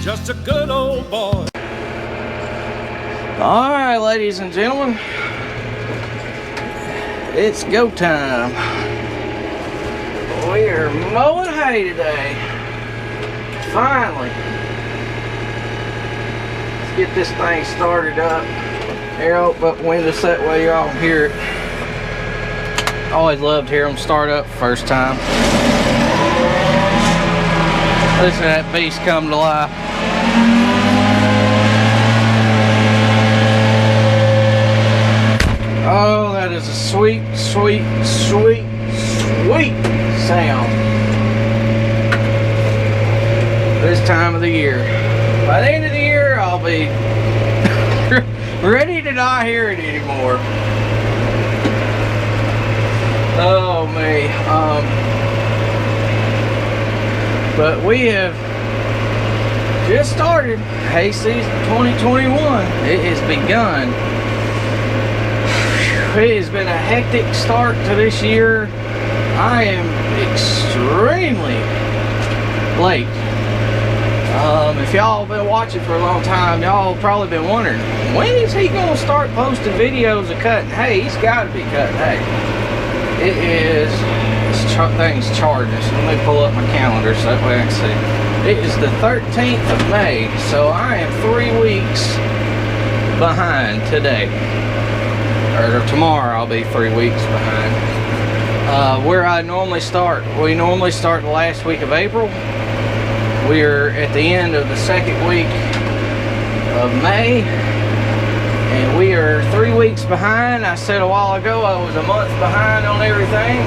just a good old boy. All right, ladies and gentlemen, it's go time. We are mowing hay today. Finally. Let's get this thing started up. Here, I'll open up the window so that way y'all can hear it. Always loved to hear them start up first time. Listen to that beast come to life. Oh, that is a sweet, sweet, sweet, sweet sound. This time of the year. By the end of the year, I'll be ready to not hear it anymore. Oh, me. But we have just started hay season 2021. It has begun. It has been a hectic start to this year. I am extremely late. If y'all have been watching for a long time, y'all have probably been wondering, when is he going to start posting videos of cutting hay? He's got to be cutting hay. It is, this thing's charging, so let me pull up my calendar so that way I can see. It is the 13th of May, so I am 3 weeks behind today. Or tomorrow I'll be 3 weeks behind. Where I normally start, we normally start the last week of April. We are at the end of the second week of May, and we are 3 weeks behind. I said a while ago I was a month behind on everything,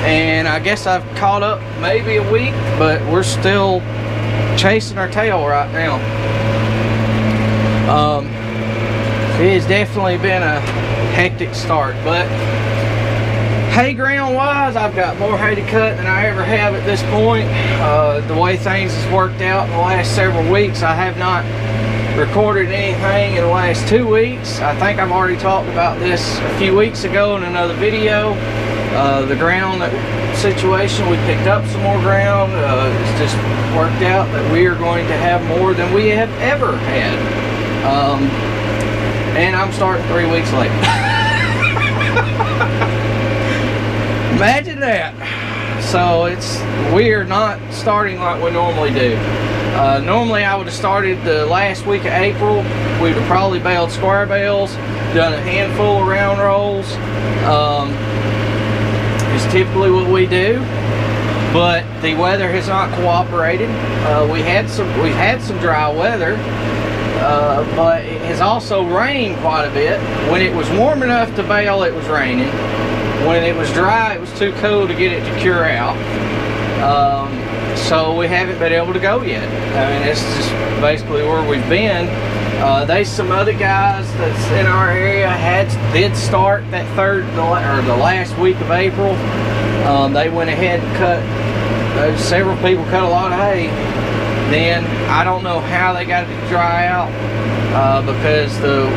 and I guess I've caught up maybe a week, but we're still chasing our tail right now. It has definitely been a hectic start, but hay ground wise, I've got more hay to cut than I ever have at this point. The way things has worked out in the last several weeks, I have not recorded anything in the last 2 weeks. I think I've already talked about this a few weeks ago in another video. The ground situation, we picked up some more ground. It's just worked out that we are going to have more than we have ever had. And I'm starting 3 weeks late. Imagine that. So we are not starting like we normally do. Normally I would have started the last week of April. We would have probably baled square bales, done a handful of round rolls. It's typically what we do, but the weather has not cooperated. We've had some dry weather. But it has also rained quite a bit. When it was warm enough to bale, it was raining. When it was dry, it was too cold to get it to cure out. So we haven't been able to go yet. I mean, it's just basically where we've been. There's some other guys that's in our area did start that the last week of April. They went ahead and cut. Several people cut a lot of hay. Then I don't know how they got it to dry out because the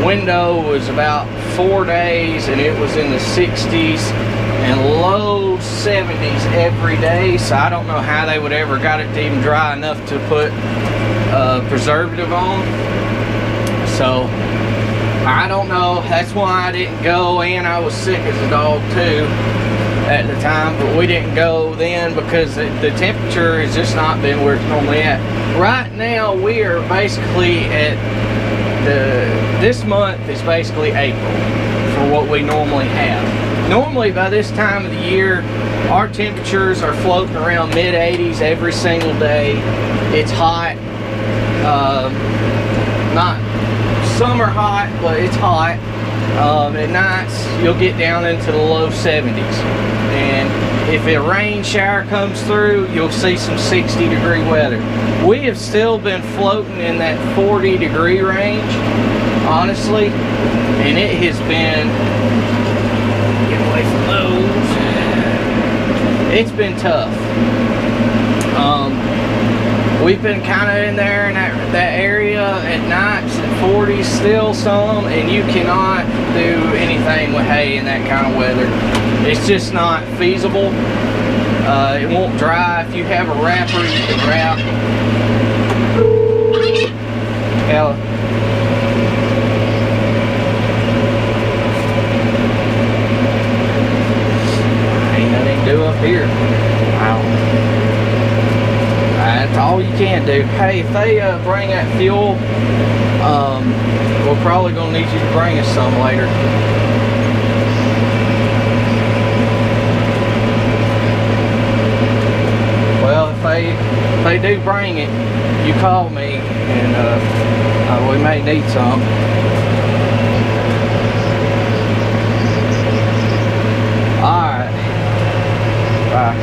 window was about 4 days and it was in the 60s and low 70s every day. So I don't know how they would ever got it to even dry enough to put preservative on. So I don't know. That's why I didn't go, and I was sick as a dog too at the time, but we didn't go then because the temperature has just not been where it's normally at. Right now we are basically at this month is basically April for what we normally have. Normally by this time of the year our temperatures are floating around mid-80s every single day. It's hot, not summer hot, but it's hot. At nights you'll get down into the low 70s, and if a rain shower comes through you'll see some 60-degree weather. We have still been floating in that 40-degree range, honestly, and it has been, get away from those, it's been tough. We've been kind of in there in that area at nights at 40s still some, and you cannot do anything with hay in that kind of weather. It's just not feasible. It won't dry. If you have a wrapper, you can wrap Ella. Ain't nothing to do up here. Wow. That's all you can do. Hey, if they bring that fuel, we're probably gonna need you to bring us some later. Well, if they do bring it, you call me, and we may need some. All right. Bye.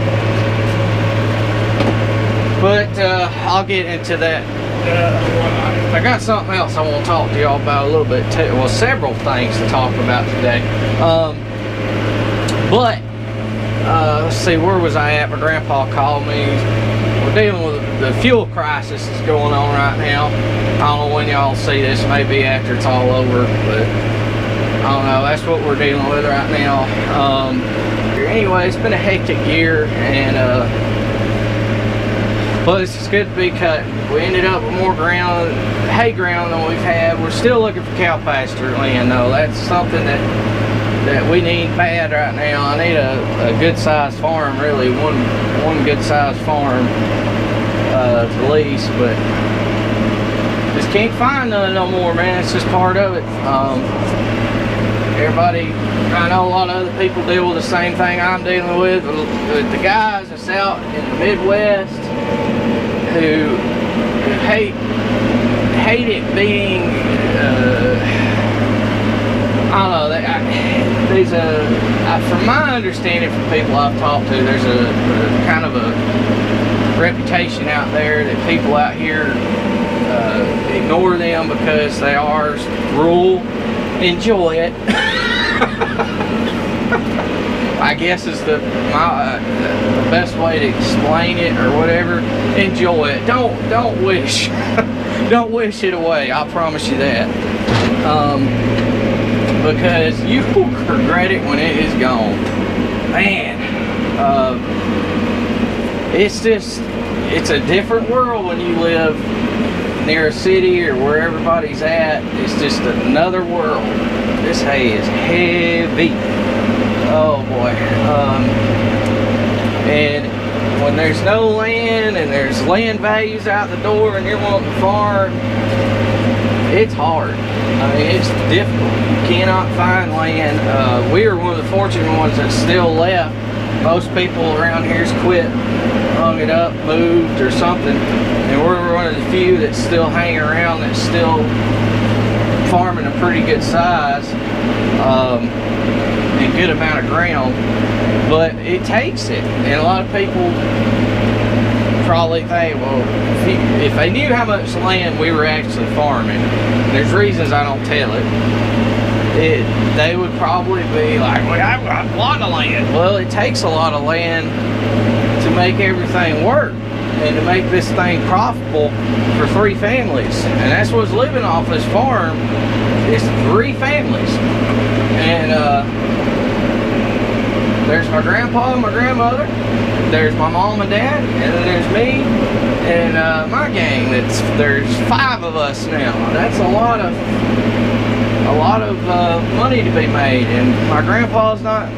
But I'll get into that. I got something else I want to talk to y'all about a little bit too. Well, several things to talk about today. But let's see, where was I at? My grandpa called me. We're dealing with the fuel crisis that's going on right now. I don't know when y'all see this, maybe after it's all over, but I don't know. That's what we're dealing with right now. Anyway, it's been a hectic year, and but it's just good to be cutting. We ended up with more ground, hay ground than we've had. We're still looking for cow pasture land though. That's something that we need bad right now. I need a good sized farm, really, one good sized farm to lease, but just can't find none no more, man. It's just part of it. Everybody, I know a lot of other people deal with the same thing I'm dealing with the guys that's out in the Midwest who hate it being I don't know, there's from my understanding from people I've talked to, there's a kind of a reputation out there that people out here ignore them because they are rural. Enjoy it. I guess is the best way to explain it, or whatever. Enjoy it. Don't wish don't wish it away. I promise you that. Because you will regret it when it is gone. Man, it's a different world when you live near a city or where everybody's at. It's just another world. This hay is heavy. Oh boy. And when there's no land and there's land values out the door and you're wanting to farm, it's hard. I mean, it's difficult. You cannot find land. We are one of the fortunate ones that's still left. Most people around here's quit, hung it up, moved or something, and we're one of the few that still hang around, that's still farming a pretty good size and good amount of ground. But it takes it, and a lot of people probably think, well, if they knew how much land we were actually farming, there's reasons I don't tell it, they would probably be like, well, I've got a lot of land. Well, it takes a lot of land to make everything work and to make this thing profitable for 3 families. And that's what's living off this farm, is 3 families. And there's my grandpa and my grandmother, there's my mom and dad, and then there's me and my gang. There's 5 of us now. That's a lot of money to be made. And my grandpa's not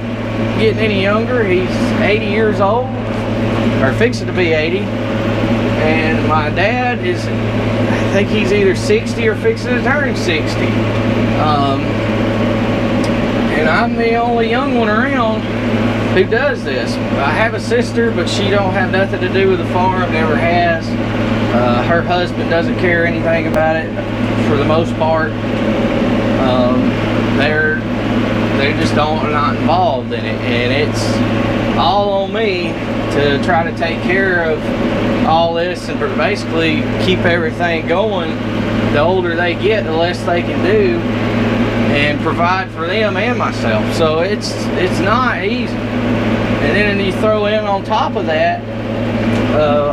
getting any younger. He's 80 years old, or fixing to be 80. And my dad is, I think he's either 60 or fixing to turn 60. And I'm the only young one around who does this. I have a sister, but she don't have nothing to do with the farm, never has. Her husband doesn't care anything about it for the most part. They just not involved in it, and it's all on me to try to take care of all this and basically keep everything going. The older they get, the less they can do and provide for them and myself. So it's not easy. And then you throw in on top of that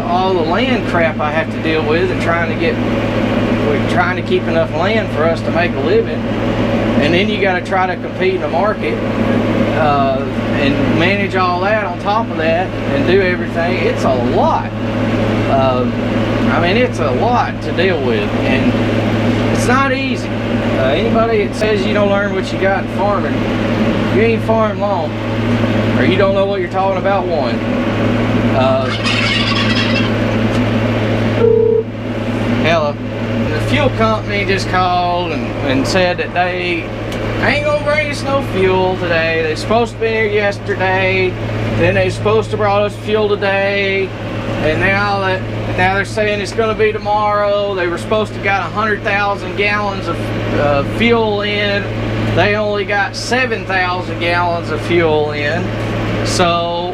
all the land crap I have to deal with, and trying to keep enough land for us to make a living. And then you got to try to compete in the market and manage all that on top of that and do everything. It's a lot. I mean, it's a lot to deal with, and it's not easy. Anybody that says you don't learn what you got in farming, you ain't farming long, or you don't know what you're talking about. One. Hello. The fuel company just called and said that they ain't gonna bring us no fuel today. They're supposed to be here yesterday, then they're supposed to brought us fuel today, and now they're saying it's gonna be tomorrow. They were supposed to got 100,000 gallons of fuel in. They only got 7,000 gallons of fuel in, so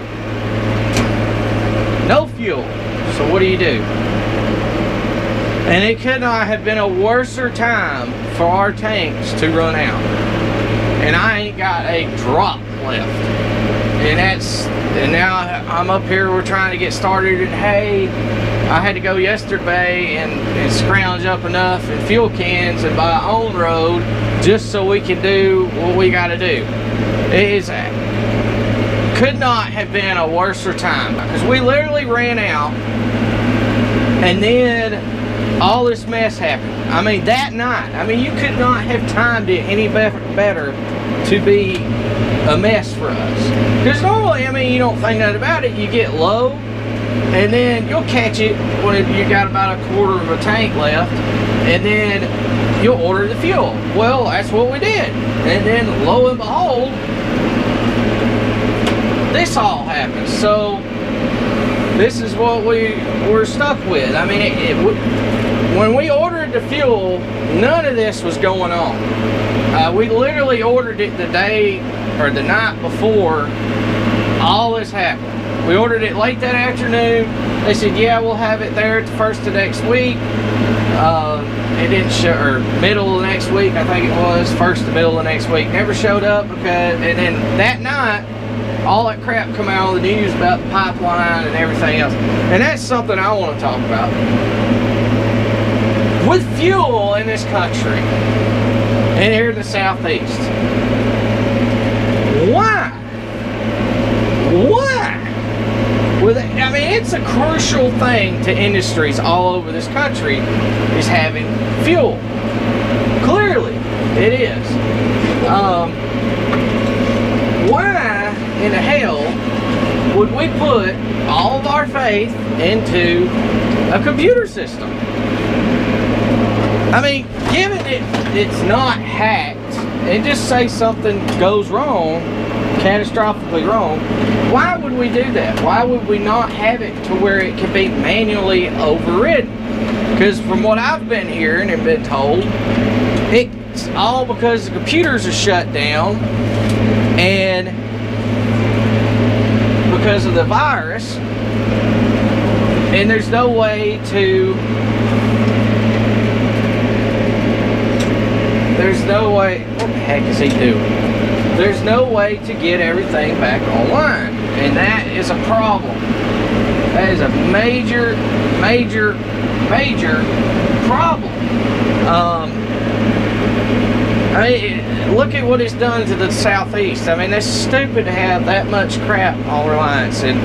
no fuel. So what do you do? And it could not have been a worser time for our tanks to run out. And I ain't got a drop left. And now I'm up here, we're trying to get started in hay. I had to go yesterday and scrounge up enough in fuel cans and buy our own road just so we can do what we gotta do. Could not have been a worser time, because we literally ran out, and then all this mess happened. I mean, that night, I mean, you could not have timed it any better to be a mess for us. Because normally, I mean, you don't think nothing about it. You get low, and then you'll catch it when you got about a quarter of a tank left, and then you'll order the fuel. Well, that's what we did. And then, lo and behold, this all happened. So this is what we were stuck with. I mean, when we ordered the fuel, none of this was going on. We literally ordered it the day or the night before all this happened. We ordered it late that afternoon. They said, yeah, we'll have it there at the first of next week. It didn't show, or middle of next week, I think it was, first to middle of next week. Never showed up, because, and then that night, all that crap come out on the news about the pipeline and everything else. And that's something I want to talk about. With fuel in this country, and here in the Southeast, why? I mean, it's a crucial thing to industries all over this country, is having fuel. Clearly, it is. Why in the hell would we put all of our faith into a computer system? I mean, given it's not hacked, and just say something goes wrong, catastrophically wrong, why would we do that? Why would we not have it to where it can be manually overridden? Because from what I've been hearing and been told, it's all because the computers are shut down, and because of the virus, and there's no way to, what the heck is he doing? There's no way to get everything back online, and that is a problem. That is a major problem. I mean, look at what it's done to the Southeast. I mean, it's stupid to have that much crap on Reliance. And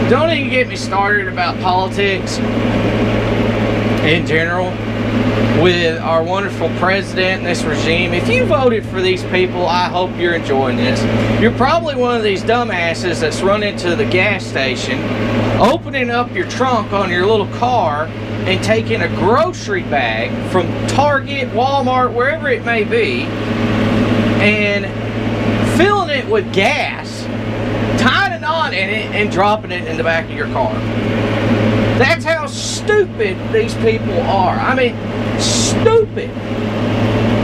don't even get me started about politics in general with our wonderful president and this regime. If you voted for these people, I hope you're enjoying this. You're probably one of these dumbasses that's run into the gas station, opening up your trunk on your little car and taking a grocery bag from Target, Walmart, wherever it may be, and filling it with gas, tying a knot in it, and dropping it in the back of your car. That's how stupid these people are. I mean, stupid.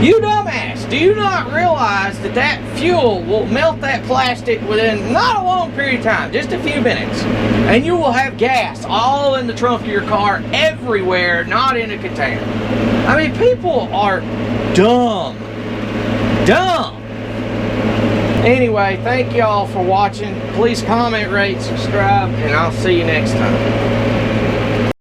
You dumbass, do you not realize that that fuel will melt that plastic within not a long period of time, just a few minutes, and you will have gas all in the trunk of your car, everywhere, not in a container? I mean, people are dumb. Anyway, thank y'all for watching. Please comment, rate, subscribe, and I'll see you next time.